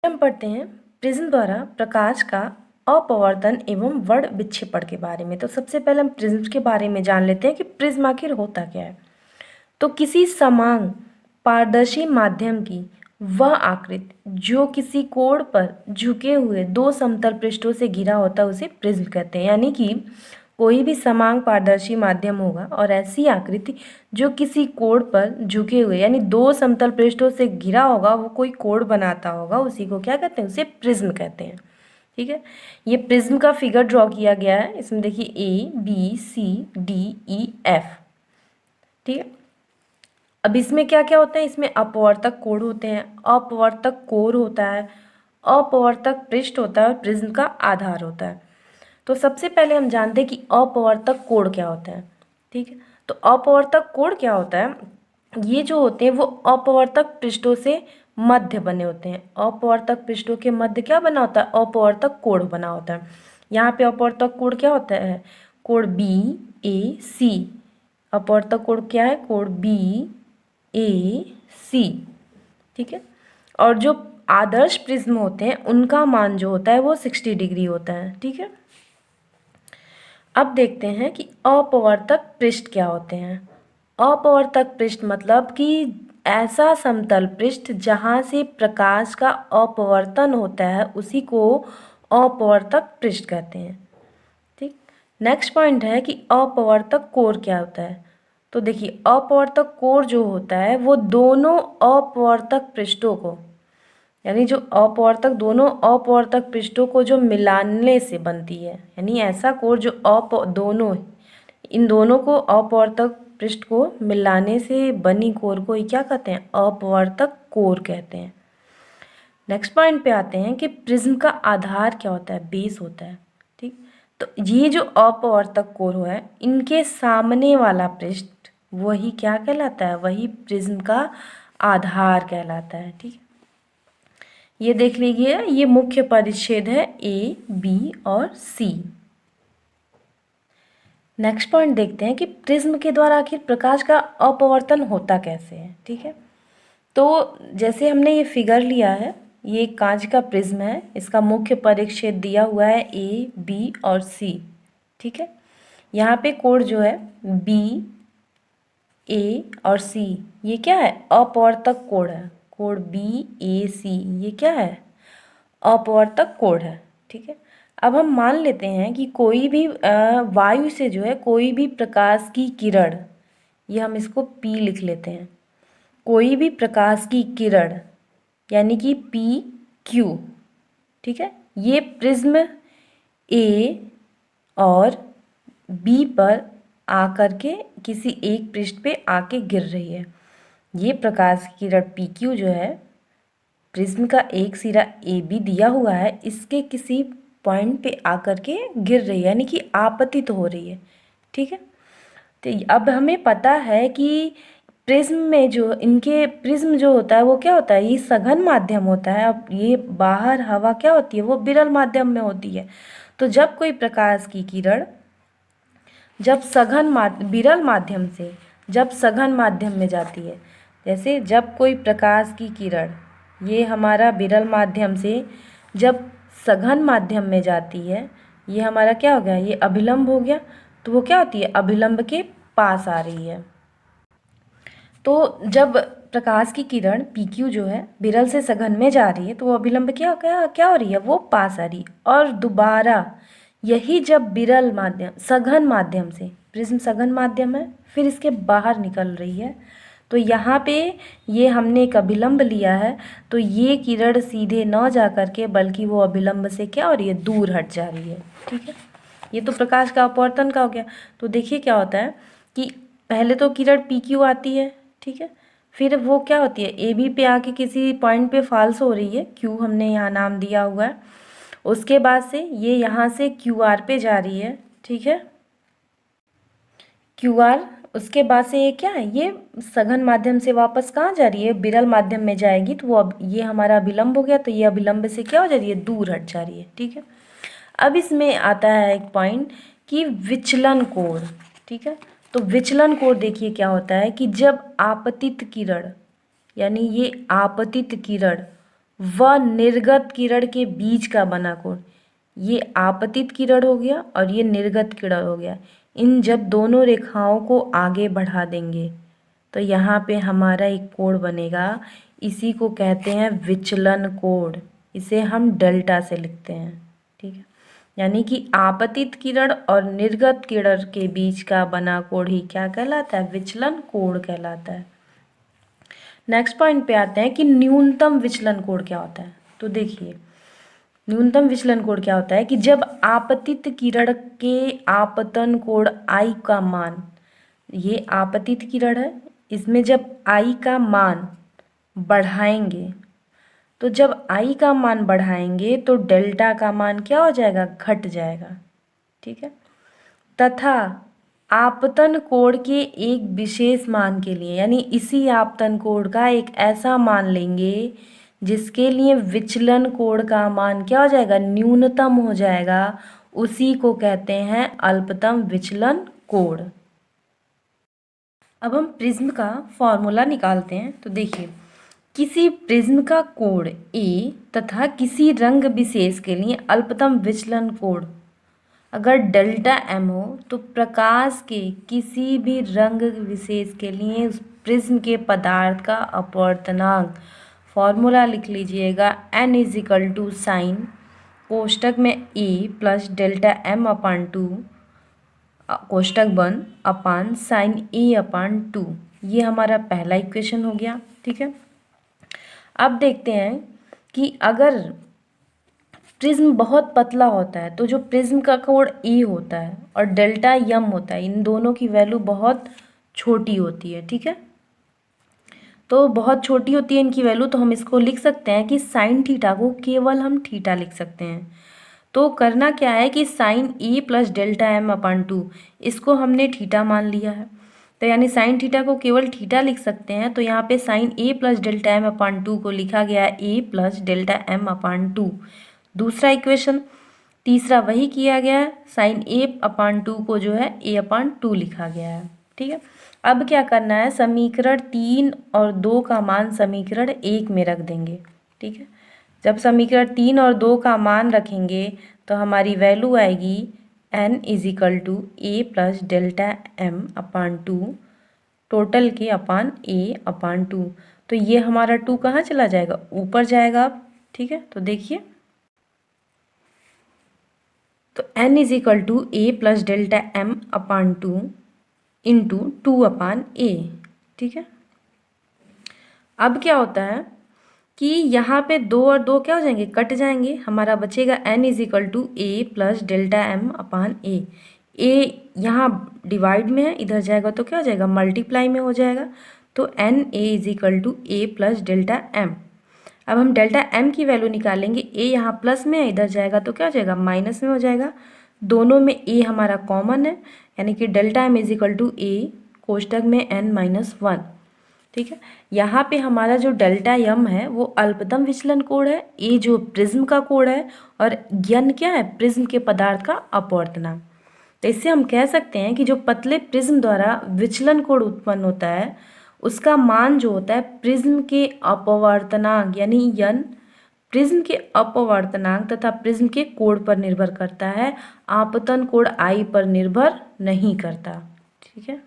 हम पढ़ते हैं प्रिज्म द्वारा प्रकाश का अपवर्तन एवं वर्ण विक्षेपण के बारे में। तो सबसे पहले हम प्रिज्म के बारे में जान लेते हैं कि प्रिज्म आखिर होता क्या है। तो किसी समान पारदर्शी माध्यम की वह आकृति जो किसी कोण पर झुके हुए दो समतल पृष्ठों से घिरा होता है उसे प्रिज्म कहते हैं। यानी कि कोई भी समान पारदर्शी माध्यम होगा और ऐसी आकृति जो किसी कोण पर झुके हुए यानी दो समतल पृष्ठों से घिरा होगा, वो कोई कोण बनाता होगा, उसी को क्या कहते हैं, उसे प्रिज्म कहते हैं। ठीक है, ये प्रिज्म का फिगर ड्रॉ किया गया है। इसमें देखिए ABCDEF। ठीक है, अब इसमें क्या क्या होता है, इसमें अपवर्तक कोण होते हैं, अपवर्तक कोर होता है, अपवर्तक पृष्ठ होता है और प्रिज्म का आधार होता है। तो सबसे पहले हम जानते हैं कि अपवर्तक कोण क्या होता है। ठीक है, तो अपवर्तक कोण क्या होता है, ये जो होते हैं वो अपवर्तक पृष्ठों से मध्य बने होते हैं। अपवर्तक पृष्ठों के मध्य क्या बना होता है, अपवर्तक कोण बना होता है। यहाँ पे अपवर्तक कोण क्या होता है, कोण BAC। अपवर्तक कोण क्या है, कोण BAC। ठीक है, और जो आदर्श प्रिज्म होते हैं उनका मान जो होता है वो 60 डिग्री होता है। ठीक है, अब देखते हैं कि अपवर्तक पृष्ठ क्या होते हैं। अपवर्तक पृष्ठ मतलब कि ऐसा समतल पृष्ठ जहाँ से प्रकाश का अपवर्तन होता है उसी को अपवर्तक पृष्ठ कहते हैं। ठीक, नेक्स्ट पॉइंट है कि अपवर्तक कोण क्या होता है। तो देखिए, अपवर्तक कोण जो होता है वो दोनों अपवर्तक पृष्ठों को, यानी जो अपवर्तक दोनों अपवर्तक पृष्ठों को जो मिलाने से बनती है, यानी ऐसा कोण जो दोनों इन दोनों को अपवर्तक पृष्ठ को मिलाने से बनी कोर को ही क्या कहते हैं, अपवर्तक कोर कहते हैं। नेक्स्ट पॉइंट पे आते हैं कि प्रिज्म का आधार क्या होता है, बेस होता है। ठीक, तो ये जो अपवर्तक कोर है इनके सामने वाला पृष्ठ वही क्या कहलाता है, वही प्रिज्म का आधार कहलाता है। ठीक, ये देख लीजिए, ये मुख्य परिच्छेद है A, B और C। नेक्स्ट पॉइंट देखते हैं कि प्रिज्म के द्वारा आखिर प्रकाश का अपवर्तन होता कैसे है। ठीक है, तो जैसे हमने ये फिगर लिया है, ये एक कांच का प्रिज्म है, इसका मुख्य परिच्छेद दिया हुआ है A, B और C। ठीक है, यहाँ पे कोण जो है B, A और C, ये क्या है, अपवर्तक कोण है। कोण BAC ये क्या है, अपवर्तक कोण है। ठीक है, अब हम मान लेते हैं कि कोई भी वायु से जो है कोई भी प्रकाश की किरण, ये हम इसको P लिख लेते हैं, कोई भी प्रकाश की किरण यानी कि PQ। ठीक है, ये प्रिज्म A और B पर आकर के किसी एक पृष्ठ पे आके गिर रही है। ये प्रकाश की किरण PQ जो है, प्रिज्म का एक सिरा AB दिया हुआ है, इसके किसी पॉइंट पे आकर के गिर रही है, यानी कि आपतित हो रही है। ठीक है, तो अब हमें पता है कि प्रिज्म में जो इनके प्रिज्म जो होता है वो क्या होता है, ये सघन माध्यम होता है। अब ये बाहर हवा क्या होती है, वो विरल माध्यम में होती है। तो जब कोई प्रकाश की किरण जब विरल माध्यम से जब सघन माध्यम में जाती है, जैसे जब कोई प्रकाश की किरण ये हमारा विरल माध्यम से जब सघन माध्यम में जाती है, ये हमारा क्या हो गया, ये अभिलंब हो गया। तो वो क्या होती है, अभिलंब के पास आ रही है। तो जब प्रकाश की किरण PQ जो है विरल से सघन में जा रही है तो वो अभिलंब क्या हो रही है, वो पास आ रही है। और दोबारा यही जब विरल माध्यम सघन माध्यम से, प्रिज्म सघन माध्यम है, फिर इसके बाहर निकल रही है, तो यहाँ पे ये हमने एक अभिलंब लिया है, तो ये किरण सीधे न जा करके बल्कि वो अभिलंब से क्या हो रही है, दूर हट जा रही है। ठीक है, ये तो प्रकाश का अपवर्तन का हो गया। तो देखिए क्या होता है कि पहले तो किरण PQ आती है, ठीक है, फिर वो क्या होती है AB पे आके किसी पॉइंट पे फॉल्स हो रही है, Q हमने यहाँ नाम दिया हुआ है। उसके बाद से ये यहाँ से QR पे जा रही है। ठीक है, QR, उसके बाद से ये क्या है, ये सघन माध्यम से वापस कहाँ जा रही है, विरल माध्यम में जाएगी, तो वो अब ये हमारा अभिलंब हो गया, तो ये अभिलंब से क्या हो जा रही है, दूर हट जा रही है। ठीक है, अब इसमें आता है एक पॉइंट कि विचलन कोण। ठीक है, तो विचलन कोण देखिए क्या होता है कि जब आपतित किरण, यानी ये आपतित किरण व निर्गत किरण के बीच का बना कोण। ये आपतित किरण हो गया और ये निर्गत किरण हो गया। इन जब दोनों रेखाओं को आगे बढ़ा देंगे तो यहाँ पे हमारा एक कोण बनेगा। इसी को कहते हैं विचलन कोण। इसे हम डेल्टा से लिखते हैं, ठीक है। यानी कि आपतित किरण और निर्गत किरण के बीच का बना कोण ही क्या कहलाता है? विचलन कोण कहलाता है। नेक्स्ट पॉइंट पे आते हैं कि न्यूनतम विचलन कोण क्या होता है। तो देखिए, न्यूनतम विचलन कोण क्या होता है कि जब आपतित किरण के आपतन कोण I का मान, ये आपतित किरण है, इसमें जब I का मान बढ़ाएंगे, तो जब I का मान बढ़ाएंगे तो डेल्टा का मान क्या हो जाएगा? घट जाएगा, ठीक है। तथा आपतन कोण के एक विशेष मान के लिए, यानी इसी आपतन कोण का एक ऐसा मान लेंगे जिसके लिए विचलन कोण का मान क्या हो जाएगा? न्यूनतम हो जाएगा। उसी को कहते हैं अल्पतम विचलन कोण। अब हम प्रिज्म का फॉर्मूला निकालते हैं। तो देखिए, किसी प्रिज्म का कोण A तथा किसी रंग विशेष के लिए अल्पतम विचलन कोण अगर डेल्टा m हो तो प्रकाश के किसी भी रंग विशेष के लिए उस प्रिज्म के पदार्थ का अपवर्तनांक, फॉर्मूला लिख लीजिएगा, n इजिकल टू साइन कोष्टक में A प्लस डेल्टा m अपान 2 कोष्टक बंद अपान साइन A अपान 2। ये हमारा पहला इक्वेशन हो गया, ठीक है। अब देखते हैं कि अगर प्रिज्म बहुत पतला होता है तो जो प्रिज्म का कोण ए होता है और डेल्टा यम होता है, इन दोनों की वैल्यू बहुत छोटी होती है, ठीक है। तो बहुत छोटी होती है इनकी वैल्यू, तो हम इसको लिख सकते हैं कि साइन थीटा को केवल हम थीटा लिख सकते हैं। तो करना क्या है कि साइन ए प्लस डेल्टा एम अपान 2 इसको हमने थीटा मान लिया है, तो यानी साइन थीटा को केवल थीटा लिख सकते हैं। तो यहाँ पे साइन ए प्लस डेल्टा एम अपान 2 को लिखा गया है ए प्लस डेल्टा एम अपान 2। दूसरा इक्वेशन, तीसरा वही किया गया है, साइन ए अपान 2 को जो है ए अपान 2 लिखा गया है, ठीक है। अब क्या करना है, समीकरण 3 और 2 का मान समीकरण 1 में रख देंगे, ठीक है। जब समीकरण 3 और 2 का मान रखेंगे तो हमारी वैल्यू आएगी n equal to A plus delta M upon 2 total के अपान a अपान 2। तो ये हमारा 2 कहाँ चला जाएगा? ऊपर जाएगा अब, ठीक है। तो देखिए, तो n equal to A plus delta M upon 2 into 2 upon a, ठीक है। अब क्या होता है कि यहाँ पे 2 और 2 क्या हो जाएंगे? कट जाएंगे। हमारा बचेगा n equal to A plus delta M upon A. A यहाँ डिवाइड में है, इधर जाएगा तो क्या हो जाएगा? मल्टीप्लाई में हो जाएगा। तो n a equal to A plus delta m. अब हम डेल्टा m की वैल्यू निकालेंगे। a यहाँ प्लस में है, इधर जाएगा तो क्या हो जाएगा? माइनस में हो जाएगा। दोनों में a हमारा कॉमन है, यानी कि डेल्टा m इजिकल टू ए कोष्टक में n माइनस 1, ठीक है। यहाँ पे हमारा जो डेल्टा यम है वो अल्पतम विचलन कोण है, ए जो प्रिज्म का कोण है, और यन क्या है? प्रिज्म के पदार्थ का अपवर्तनांक। तो इससे हम कह सकते हैं कि जो पतले प्रिज्म द्वारा विचलन कोण उत्पन्न होता है उसका मान जो होता है प्रिज्म के अपवर्तनांक यानी यन, प्रिज्म के अपवर्तनांक तथा प्रिज्म के कोण पर निर्भर करता है, आपतन कोण आई पर निर्भर नहीं करता, ठीक है।